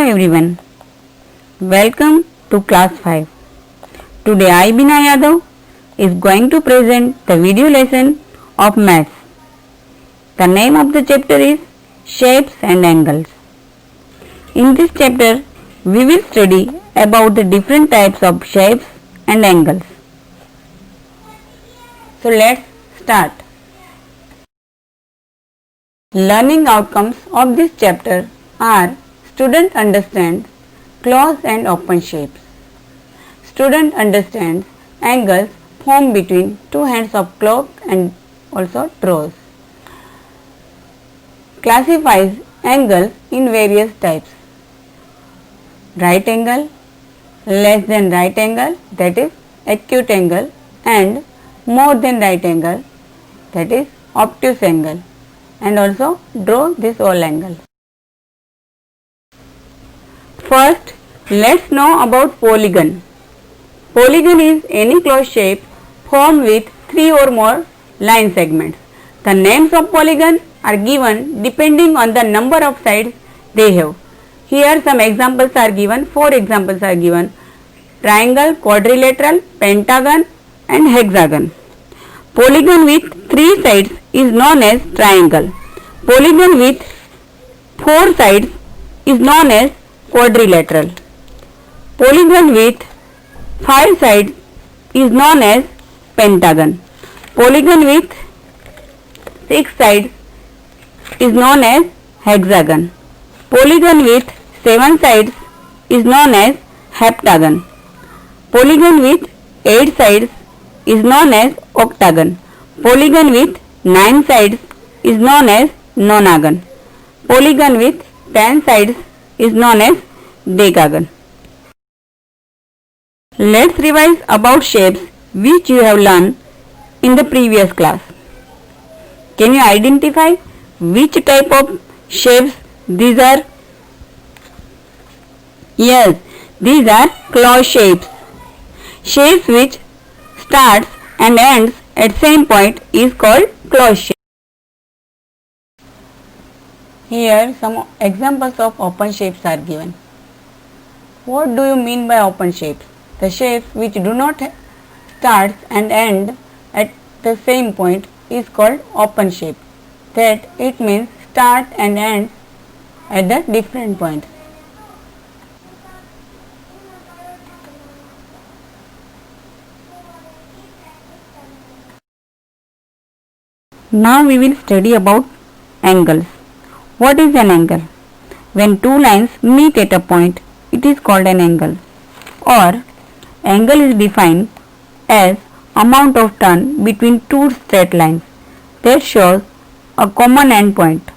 everyone, welcome to class 5. Today I Bina Yadav is going to present the video lesson of maths. The name of the chapter is Shapes and Angles. In this chapter we will study about the different types of shapes and angles. So let's start. Learning outcomes of this chapter are: student understands closed and open shapes. Student understands angles formed between two hands of clock and also drawers. Classifies angles in various types: right angle, less than right angle, that is acute angle, and more than right angle, that is obtuse angle, and also draw this whole angle. First, let's know about polygon. Polygon is any closed shape formed with three or more line segments. The names of polygon are given depending on the number of sides they have. Here some examples are given, 4 examples are given: triangle, quadrilateral, pentagon and hexagon. Polygon with 3 sides is known as triangle. Polygon with 4 sides is known as quadrilateral. Polygon with 5 sides is known as pentagon. Polygon with 6 sides is known as hexagon. Polygon with 7 sides is known as heptagon. Polygon with 8 sides is known as octagon. Polygon with 9 sides is known as nonagon. Polygon with 10 sides is known as decagon. Let's revise about shapes which you have learned in the previous class. Can you identify which type of shapes these are? Yes, these are closed shapes. Shapes which starts and ends at same point is called closed shape. Here some examples of open shapes are given. What do you mean by open shapes? The shapes which do not start and end at the same point is called open shape. That it means start and end at the different points. Now we will study about angles. What is an angle? When two lines meet at a point, it is called an angle. Or angle is defined as amount of turn between two straight lines that shows a common end point,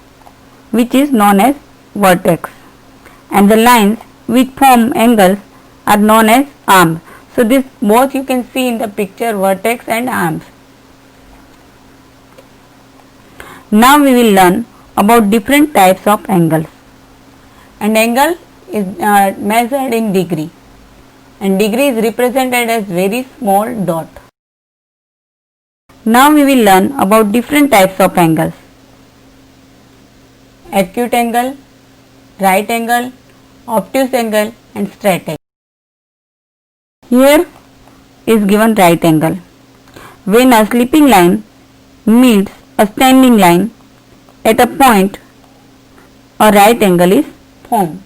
which is known as vertex, and the lines which form angles are known as arms. So this both you can see in the picture, vertex and arms. Now we will learn about different types of angles. An angle is measured in degree, and degree is represented as very small dot. Now we will learn about different types of angles: acute angle, right angle, obtuse angle and straight angle. Here is given right angle. When a sleeping line meets a standing line at a point, a right angle is formed.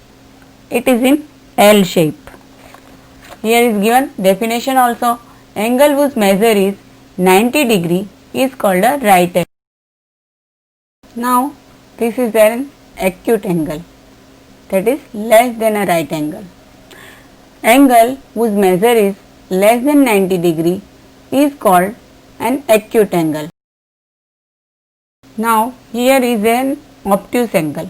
It is in L shape. Here is given definition also: angle whose measure is 90 degree is called a right angle. Now this is an acute angle, that is less than a right angle. Angle whose measure is less than 90 degree is called an acute angle. Now here is an obtuse angle,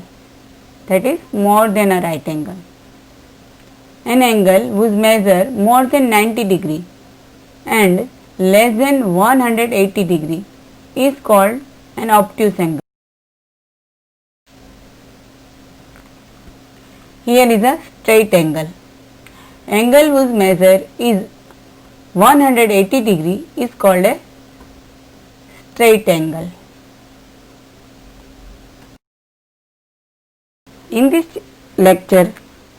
that is more than a right angle. An angle whose measure more than 90 degree and less than 180 degree is called an obtuse angle. Here is a straight angle. Angle whose measure is 180 degree is called a straight angle. In this lecture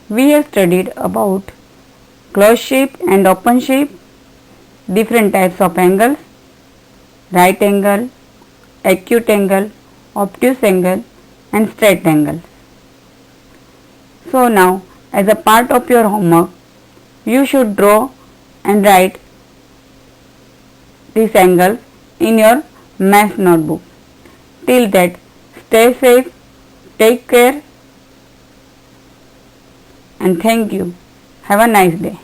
we have studied about closed shape and open shape, different types of angles, right angle, acute angle, obtuse angle and straight angle. So now, as a part of your homework, you should draw and write these angles in your math notebook. Till that, stay safe, take care and thank you. Have a nice day.